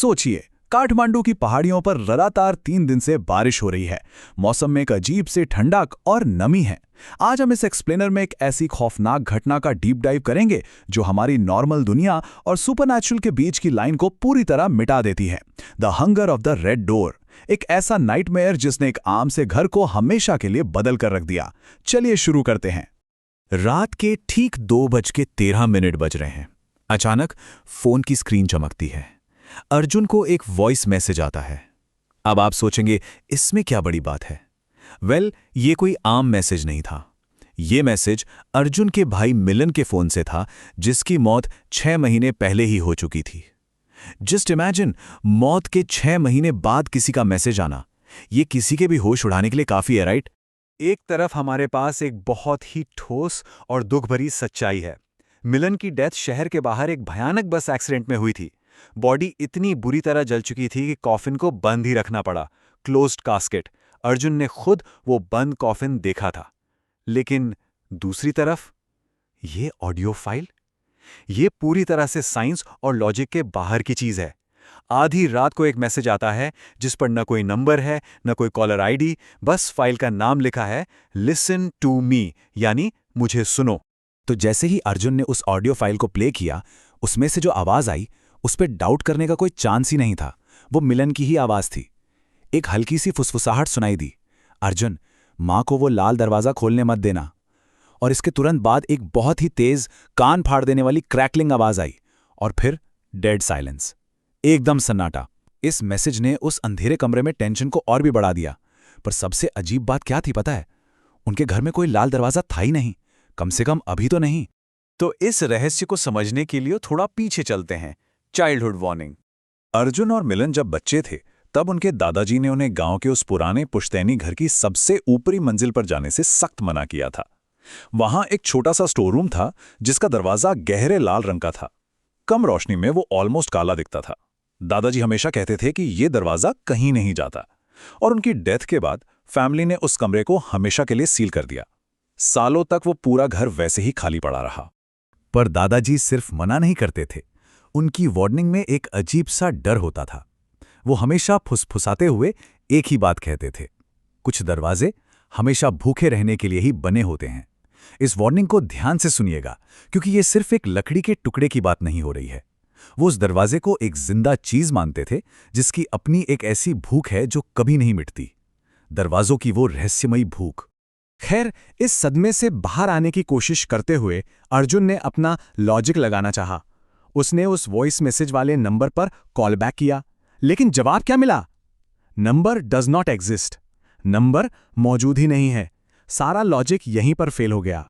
सोचिए, काठमांडू की पहाड़ियों पर लगातार 3 दिन से बारिश हो रही है। मौसम में एक अजीब से ठंडक और नमी है। आज हम इस एक्सप्लेनर में एक ऐसी खौफनाक घटना का डीप डाइव करेंगे जो हमारी नॉर्मल दुनिया और सुपरनैचुरल के बीच की लाइन को पूरी तरह मिटा देती है। The hunger of the red door, एक ऐसा नाइटमेयर जिसने एक आम से घर को हमेशा के लिए बदल कर रख दिया। चलिए शुरू करते हैं। रात के ठीक 2:13 बज रहे हैं। अचानक फोन की स्क्रीन चमकती है। अर्जुन को एक वॉइस मैसेज आता है। अब आप सोचेंगे इसमें क्या बड़ी बात है। ये कोई आम मैसेज नहीं था। ये मैसेज अर्जुन के भाई मिलन के फोन से था, जिसकी मौत 6 महीने पहले ही हो चुकी थी। जस्ट इमेजिन, मौत के 6 महीने बाद किसी का मैसेज आना। ये किसी के भी होश उड़ाने के लिए काफी है, राइट? एक तरफ हमारे पास एक बहुत ही ठोस और दुख भरी सच्चाई है। मिलन की डेथ शहर के बाहर एक भयानक बस एक्सीडेंट में हुई थी। बॉडी इतनी बुरी तरह जल चुकी थी कि कॉफिन को बंद ही रखना पड़ा, क्लोज्ड कास्केट। अर्जुन ने खुद वो बंद कॉफिन देखा था। लेकिन दूसरी तरफ ये ऑडियो फाइल, ये पूरी तरह से साइंस और लॉजिक के बाहर की चीज है। आधी रात को एक मैसेज आता है जिस पर न कोई नंबर है, न कोई कॉलर आईडी, बस फाइल का नाम लिखा है, लिसन टू मी, यानी मुझे सुनो। तो जैसे ही अर्जुन ने उस ऑडियो फाइल को प्ले किया, उसमें से जो आवाज आई उस पर डाउट करने का कोई चांस ही नहीं था। वो मिलन की ही आवाज थी। एक हल्की सी फुसफुसाहट सुनाई दी, अर्जुन, मां को वो लाल दरवाजा खोलने मत देना। और इसके तुरंत बाद एक बहुत ही तेज, कान फाड़ देने वाली क्रैकलिंग आवाज आई, और फिर डेड साइलेंस, एकदम सन्नाटा। इस मैसेज ने उस अंधेरे कमरे में टेंशन को और भी बढ़ा दिया। पर सबसे अजीब बात क्या थी पता है? उनके घर में कोई लाल दरवाजा था ही नहीं, कम से कम अभी तो नहीं। तो इस रहस्य को समझने के लिए थोड़ा पीछे चलते हैं। Childhood warning. अर्जुन और मिलन जब बच्चे थे, तब उनके दादाजी ने उन्हें गांव के उस पुराने पुश्तैनी घर की सबसे ऊपरी मंजिल पर जाने से सख्त मना किया था। वहां एक छोटा सा स्टोर रूम था जिसका दरवाजा गहरे लाल रंग का था। कम रोशनी में वो ऑलमोस्ट काला दिखता था। दादाजी हमेशा कहते थे कि ये दरवाजा कहीं नहीं जाता। और उनकी डेथ के बाद फैमिली ने उस कमरे को हमेशा के लिए सील कर दिया। सालों तक वो पूरा घर वैसे ही खाली पड़ा रहा। पर दादाजी सिर्फ मना नहीं करते थे, उनकी वार्निंग में एक अजीब सा डर होता था। वो हमेशा फुसफुसाते हुए एक ही बात कहते थे, कुछ दरवाजे हमेशा भूखे रहने के लिए ही बने होते हैं। इस वार्निंग को ध्यान से सुनिएगा, क्योंकि ये सिर्फ एक लकड़ी के टुकड़े की बात नहीं हो रही है। वो उस दरवाजे को एक जिंदा चीज मानते थे, जिसकी अपनी एक ऐसी भूख है जो कभी नहीं मिटती। दरवाजों की वो रहस्यमयी भूख। खैर, इस सदमे से बाहर आने की कोशिश करते हुए अर्जुन ने अपना लॉजिक लगाना चाहा। उसने उस वॉइस मैसेज वाले नंबर पर कॉल बैक किया, लेकिन जवाब क्या मिला? Number does not exist. Number मौजूद ही नहीं है। सारा लॉजिक यहीं पर फेल हो गया।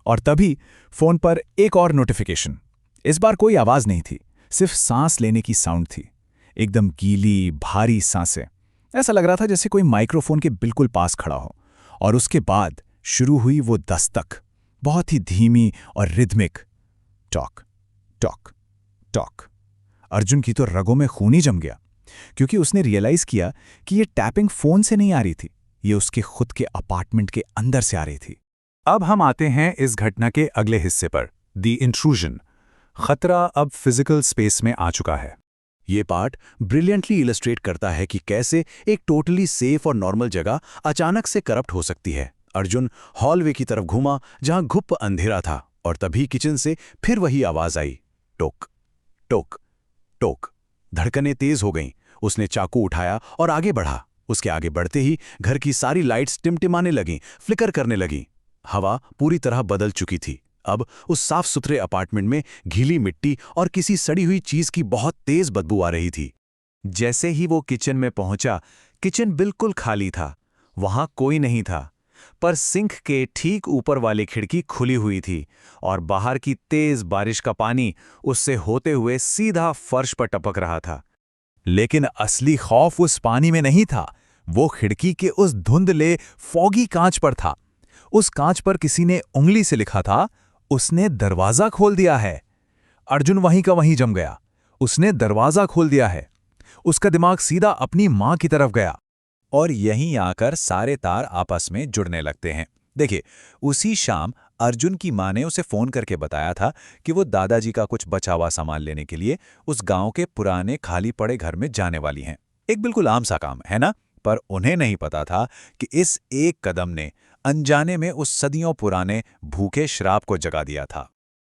और तभी फोन पर एक और नोटिफिकेशन। इस बार कोई आवाज नहीं थी, सिर्फ सांस लेने की साउंड थी। एकदम गीली, भारी सांसें। ऐसा लग रहा था जैसे कोई माइक्रोफोन के बिल्कुल पास खड़ा हो। और उसके बाद शुरू हुई वो दस्तक, बहुत ही धीमी और rhythmic. Talk talk talk. Arjun की तो रगों में खून ही जम गया, क्योंकि उसने रियलाइज किया कि ये टैपिंग फोन से नहीं आ रही थी, ये उसके खुद के अपार्टमेंट के अंदर से आ रही थी। अब हम आते हैं इस घटना के अगले हिस्से पर, द इंट्रूजन। खतरा अब फिजिकल स्पेस में आ चुका है। ये पार्ट ब्रिलियंटली इलस्ट्रेट करता है कि कैसे एक टोटली सेफ और नॉर्मल जगह अचानक से करप्ट हो सकती है। अर्जुन हॉलवे की तरफ घूमा जहां घुप अंधेरा था, और तभी किचन से फिर वही आवाज आई, टोक टोक टोक। धड़कनें तेज हो गईं। उसने चाकू उठाया और आगे बढ़ा। उसके आगे बढ़ते ही घर की सारी लाइट्स टिमटिमाने लगीं, फ्लिकर करने लगीं। हवा पूरी तरह बदल चुकी थी। अब उस साफ सुथरे अपार्टमेंट में गीली मिट्टी और किसी सड़ी हुई चीज की बहुत तेज बदबू आ रही थी। जैसे ही वो किचन में पहुंचा, किचन बिल्कुल खाली था। वहां कोई नहीं था, पर सिंक के ठीक ऊपर वाली खिड़की खुली हुई थी और बाहर की तेज बारिश का पानी उससे होते हुए सीधा फर्श पर टपक रहा था। लेकिन असली खौफ उस पानी में नहीं था, वो खिड़की के उस धुंधले, फॉगी कांच पर था। उस कांच पर किसी ने उंगली से लिखा था, उसने दरवाजा खोल दिया है। अर्जुन वहीं का वहीं जम गया। उसने दरवाजा खोल दिया है। उसका दिमाग सीधा अपनी मां की तरफ गया। और यहीं आकर सारे तार आपस में जुड़ने लगते हैं। देखिए, उसी शाम अर्जुन की माँ ने उसे फोन करके बताया था कि वो दादाजी का कुछ बचा हुआ सामान लेने के लिए उस गांव के पुराने खाली पड़े घर में जाने वाली हैं। एक बिल्कुल आम सा काम है ना, पर उन्हें नहीं पता था कि इस एक कदम ने अनजाने में उस सदियों पुराने भूखे श्राप को जगा दिया था।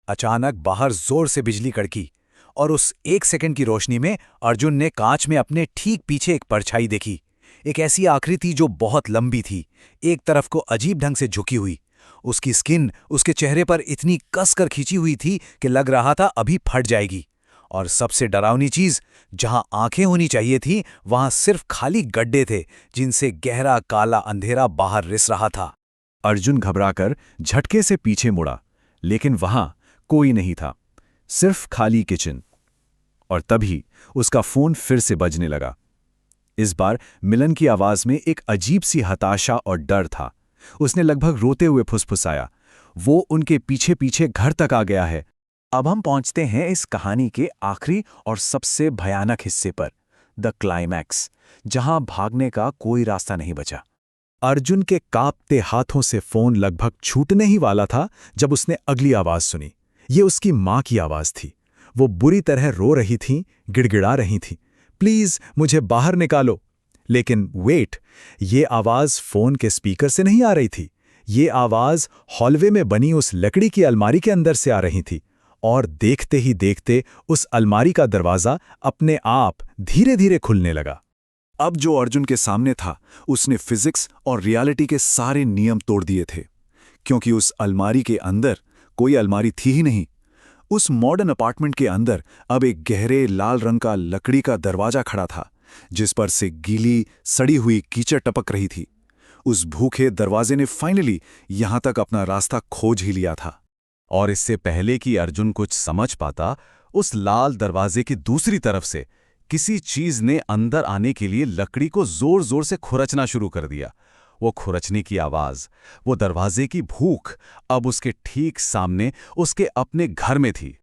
अचानक बाहर जोर से बिजली कड़की और उस 1 सेकंड की रोशनी में अर्जुन ने कांच में अपने ठीक पीछे एक परछाई देखी। एक ऐसी आकृति जो बहुत लंबी थी, एक तरफ को अजीब ढंग से झुकी हुई। उसकी स्किन उसके चेहरे पर इतनी कसकर खींची हुई थी कि लग रहा था अभी फट जाएगी। और सबसे डरावनी चीज, जहां आंखें होनी चाहिए थी वहां सिर्फ खाली गड्ढे थे जिनसे गहरा काला अंधेरा बाहर रिस रहा था। अर्जुन घबराकर झटके से पीछे मुड़ा, लेकिन वहां कोई नहीं था, सिर्फ खाली किचन। और तभी उसका फोन फिर से बजने लगा। इस बार मिलन की आवाज में एक अजीब सी हताशा और डर था। उसने लगभग रोते हुए फुसफुसाया, वो उनके पीछे पीछे घर तक आ गया है। अब हम पहुंचते हैं इस कहानी के आखिरी और सबसे भयानक हिस्से पर, द क्लाइमैक्स, जहां भागने का कोई रास्ता नहीं बचा। अर्जुन के कांपते हाथों से फोन लगभग छूटने ही वाला था जब उसने अगली आवाज सुनी। ये उसकी माँ की आवाज थी। वो बुरी तरह रो रही थीं, गिड़गिड़ा रही थीं, प्लीज मुझे बाहर निकालो। लेकिन वेट, ये आवाज फोन के स्पीकर से नहीं आ रही थी। ये आवाज हॉलवे में बनी उस लकड़ी की अलमारी के अंदर से आ रही थी। और देखते ही देखते उस अलमारी का दरवाजा अपने आप धीरे धीरे खुलने लगा। अब जो अर्जुन के सामने था, उसने फिजिक्स और रियलिटी के सारे नियम तोड़ दिए थे, क्योंकि उस अलमारी के अंदर कोई अलमारी थी ही नहीं। उस मॉडर्न अपार्टमेंट के अंदर अब एक गहरे लाल रंग का लकड़ी का दरवाजा खड़ा था, जिस पर से गीली सड़ी हुई कीचड़ टपक रही थी। उस भूखे दरवाजे ने फाइनली यहां तक अपना रास्ता खोज ही लिया था। और इससे पहले कि अर्जुन कुछ समझ पाता, उस लाल दरवाजे की दूसरी तरफ से किसी चीज ने अंदर आने के लिए लकड़ी को जोर जोर से खुरचना शुरू कर दिया। वो खुरचने की आवाज, वो दरवाजे की भूख अब उसके ठीक सामने उसके अपने घर में थी।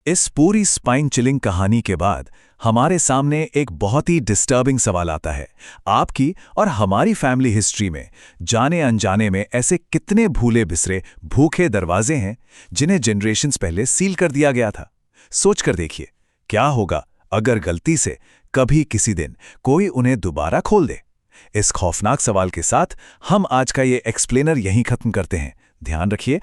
इस पूरी स्पाइन चिलिंग कहानी के बाद हमारे सामने एक बहुत ही डिस्टर्बिंग सवाल आता है। आपकी और हमारी फैमिली हिस्ट्री में जाने अनजाने में ऐसे कितने भूले बिसरे भूखे दरवाजे हैं जिन्हें जनरेशन्स पहले सील कर दिया गया था? सोच कर देखिए, क्या होगा अगर गलती से कभी किसी दिन कोई उन्हें दोबारा खोल दे? इस खौफनाक सवाल के साथ हम आज का ये एक्सप्लेनर यहीं खत्म करते हैं। ध्यान रखिए